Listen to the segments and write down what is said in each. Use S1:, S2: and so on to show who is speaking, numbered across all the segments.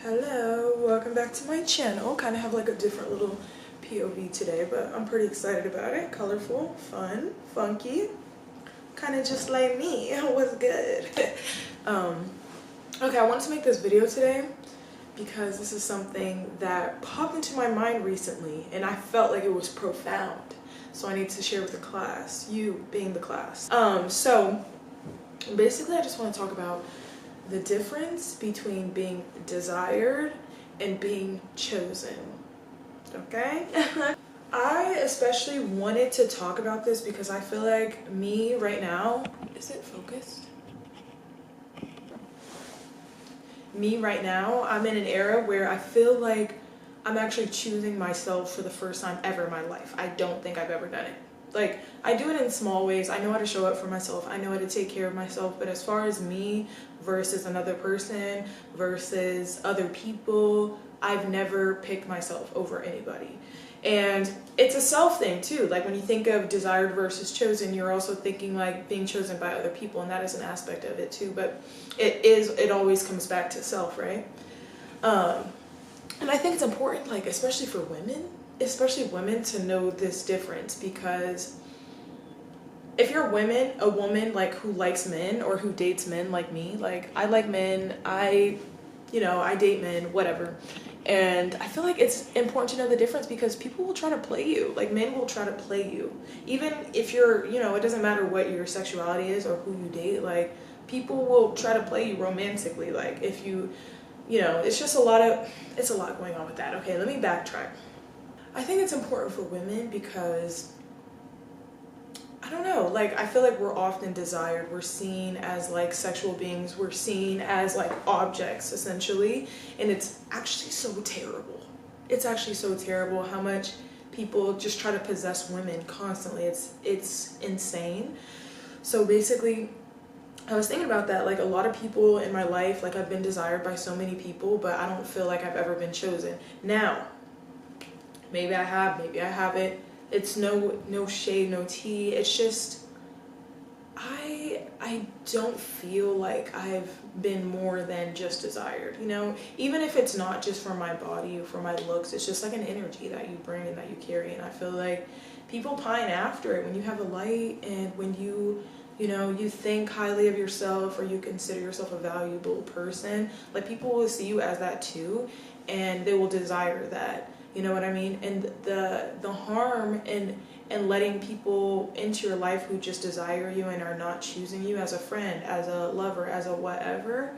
S1: Hello, welcome back to my channel. Kind of have like a different little POV today, but I'm pretty excited about it. Colorful, fun, funky, kind of just like me. What's good? Okay, I wanted to make this video today because this is something that popped into my mind recently and I felt like it was profound. So I need to share with the class, you being the class. So basically I just want to talk about the difference between being desired and being chosen, okay? I especially wanted to talk about this because I feel like me right now, is it focused? Me right now, I'm in an era where I feel like I'm actually choosing myself for the first time ever in my life. I don't think I've ever done it. Like, I do it in small ways. I know how to show up for myself. I know how to take care of myself. But as far as me versus another person versus other people, I've never picked myself over anybody. And it's a self thing too. Like when you think of desired versus chosen, you're also thinking like being chosen by other people, and that is an aspect of it too. But it always comes back to self, right? And I think it's important, like especially for women, to know this difference, because if you're a woman like who likes men or who dates men like me, like I like men, I date men, whatever. And I feel like it's important to know the difference because people will try to play you. Like men will try to play you. Even if you're, it doesn't matter what your sexuality is or who you date, like people will try to play you romantically. Like if it's just a lot going on with that. Okay, let me backtrack. I think it's important for women because I don't know, like I feel like we're often desired. We're seen as like sexual beings. We're seen as like objects essentially, and it's actually so terrible. It's actually so terrible how much people just try to possess women constantly. It's insane. So basically I was thinking about that, like a lot of people in my life, like I've been desired by so many people, but I don't feel like I've ever been chosen. Now, maybe I have, maybe I haven't. It's no shade, no tea. It's just I don't feel like I've been more than just desired, even if it's not just for my body or for my looks. It's just like an energy that you bring and that you carry, and I feel like people pine after it when you have a light and when you think highly of yourself or you consider yourself a valuable person. Like people will see you as that too, and they will desire that. You know what I mean? And the harm in letting people into your life who just desire you and are not choosing you as a friend, as a lover, as a whatever,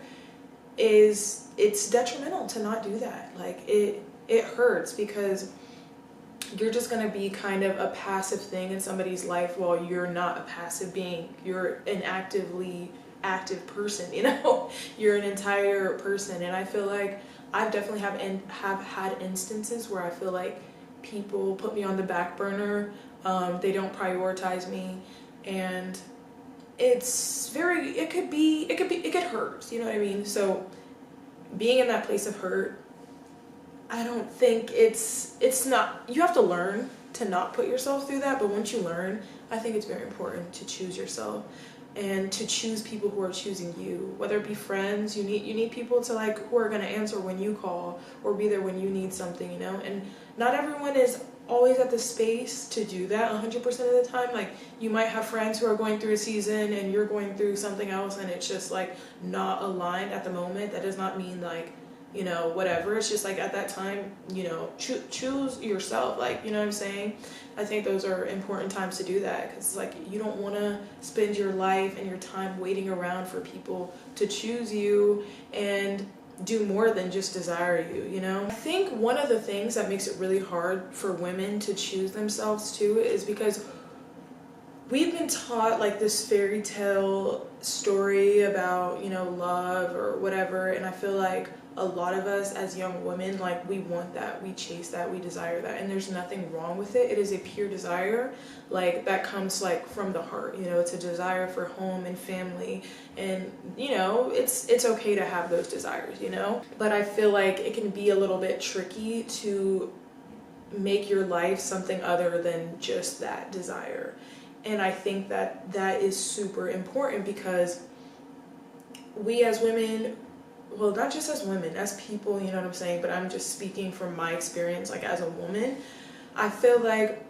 S1: it's detrimental to not do that. Like it hurts because you're just gonna be kind of a passive thing in somebody's life while you're not a passive being. You're an actively active person, You're an entire person, and I feel like I've definitely have had instances where I feel like people put me on the back burner. They don't prioritize me, and it could hurt. You know what I mean? So being in that place of hurt, I don't think it's not. You have to learn to not put yourself through that. But once you learn, I think it's very important to choose yourself and to choose people who are choosing you, whether it be friends. You need people to like who are going to answer when you call or be there when you need something, and not everyone is always at the space to do that 100% of the time. Like you might have friends who are going through a season and you're going through something else and it's just like not aligned at the moment. That does not mean like whatever. It's just like at that time, choose yourself. Like, you know what I'm saying? I think those are important times to do that, because like you don't want to spend your life and your time waiting around for people to choose you and do more than just desire you, I think one of the things that makes it really hard for women to choose themselves too is because we've been taught like this fairy tale story about, love or whatever, and I feel like a lot of us as young women, like we want that, we chase that, we desire that, and there's nothing wrong with it. It is a pure desire, like that comes like from the heart, it's a desire for home and family, and it's okay to have those desires, but I feel like it can be a little bit tricky to make your life something other than just that desire. And I think that is super important because we as women, well, not just as women, as people, you know what I'm saying, but I'm just speaking from my experience, like as a woman, I feel like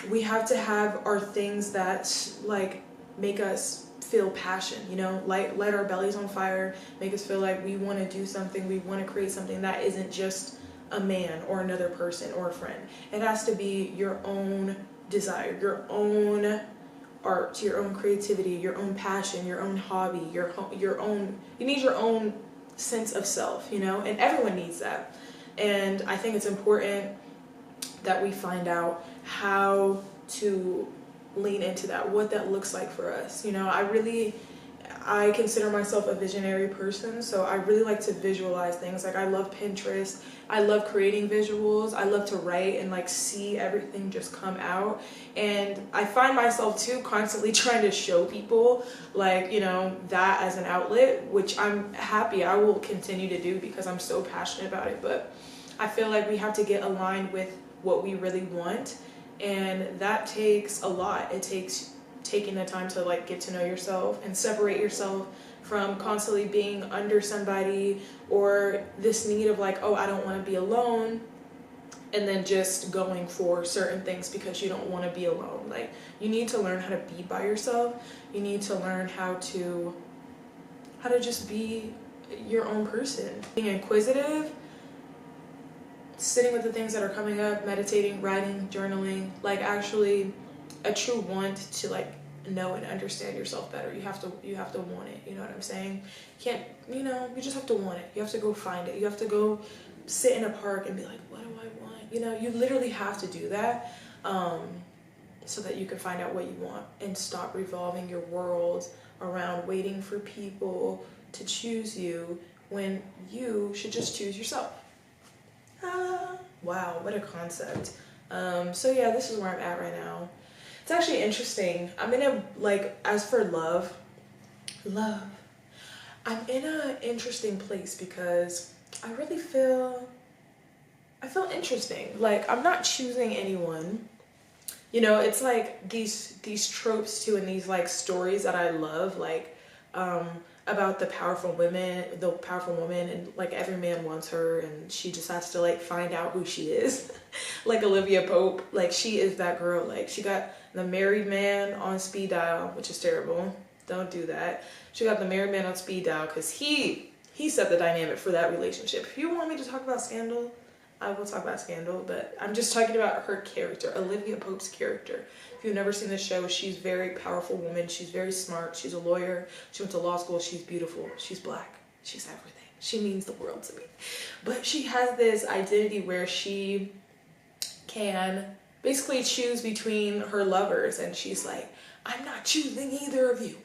S1: we have to have our things that like make us feel passion, you know, like light our bellies on fire, make us feel like we want to do something, we want to create something that isn't just a man or another person or a friend. It has to be your own desire, your own art, your own creativity, your own passion, your own hobby, your own, you need your own sense of self, you know, and everyone needs that. And I think it's important that we find out how to lean into that, what that looks like for us. You know, I consider myself a visionary person, so I really like to visualize things. Like I love Pinterest, I love creating visuals, I love to write and like see everything just come out. And I find myself too constantly trying to show people like, you know, that as an outlet, which I'm happy I will continue to do because I'm so passionate about it. But I feel like we have to get aligned with what we really want, and that takes a lot. It takes taking the time to like get to know yourself and separate yourself from constantly being under somebody, or this need of like, oh, I don't want to be alone, and then just going for certain things because you don't want to be alone. Like, you need to learn how to be by yourself. You need to learn how to just be your own person. Being inquisitive, sitting with the things that are coming up, meditating, writing, journaling, like actually a true want to like know and understand yourself better. You have to want it, you know what I'm saying? You can't, you know, you just have to want it. You have to go find it. You have to go sit in a park and be like, what do I want? You know, you literally have to do that so that you can find out what you want and stop revolving your world around waiting for people to choose you when you should just choose yourself. Wow, what a concept. So yeah, this is where I'm at right now. It's actually interesting. I'm in a, like, as for love, I'm in an interesting place because I really feel interesting. Like, I'm not choosing anyone. You know, it's like these tropes too, and these like stories that I love, like about the powerful woman, and like every man wants her, and she just has to like find out who she is. Like Olivia Pope, like she is that girl. Like, she got the married man on speed dial, which is terrible. Don't do that. She got the married man on speed dial because he set the dynamic for that relationship. If you want me to talk about Scandal, I will talk about Scandal, but I'm just talking about her character, Olivia Pope's character. If you've never seen the show, she's a very powerful woman. She's very smart. She's a lawyer. She went to law school. She's beautiful. She's black. She's everything. She means the world to me. But she has this identity where she can basically choose between her lovers, and she's like, I'm not choosing either of you.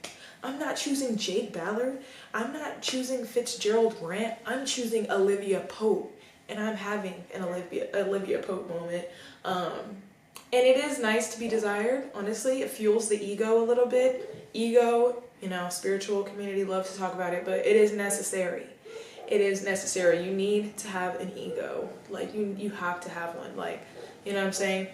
S1: I'm not choosing Jake Ballard. I'm not choosing Fitzgerald Grant. I'm choosing Olivia Pope. And I'm having an Olivia Pope moment. And it is nice to be desired, honestly. It fuels the ego a little bit. Ego, you know, spiritual community loves to talk about it, but it is necessary. It is necessary. You need to have an ego. Like, you have to have one. Like, you know what I'm saying?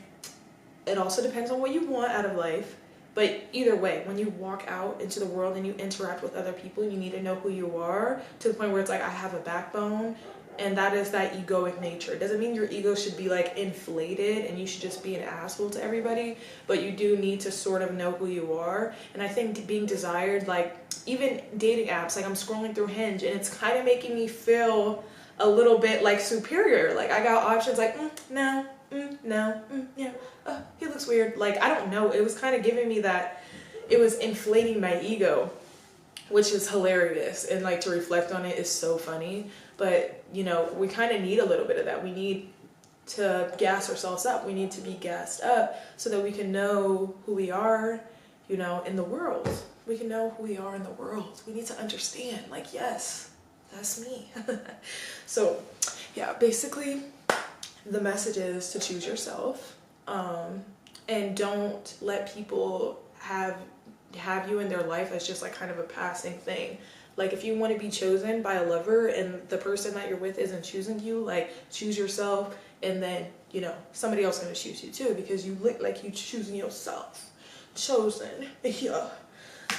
S1: It also depends on what you want out of life. But either way, when you walk out into the world and you interact with other people, you need to know who you are, to the point where it's like, I have a backbone. And that is that egoic nature. It doesn't mean your ego should be like inflated and you should just be an asshole to everybody, but you do need to sort of know who you are. And I think being desired, like even dating apps, like I'm scrolling through Hinge and it's kind of making me feel a little bit like superior. Like I got options like, no, yeah, he looks weird. Like, I don't know. It was kind of giving me that, it was inflating my ego, which is hilarious. And like to reflect on it is so funny. But, you know, we kind of need a little bit of that. We need to gas ourselves up. We need to be gassed up so that we can know who we are, you know, in the world. We can know who we are in the world. We need to understand, like, yes, that's me. So, yeah, basically the message is to choose yourself, and don't let people have you in their life as just like kind of a passing thing. Like, if you want to be chosen by a lover and the person that you're with isn't choosing you, like, choose yourself, and then, you know, somebody else is going to choose you too, because you look like you choosing yourself. Chosen. Yeah.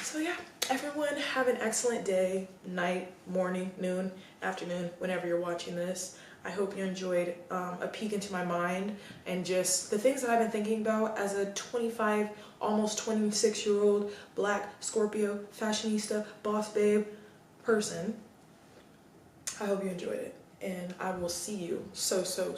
S1: So yeah, everyone have an excellent day, night, morning, noon, afternoon, whenever you're watching this. I hope you enjoyed a peek into my mind and just the things that I've been thinking about as a 25, almost 26-year-old Black Scorpio fashionista boss babe person. I hope you enjoyed it, and I will see you so soon.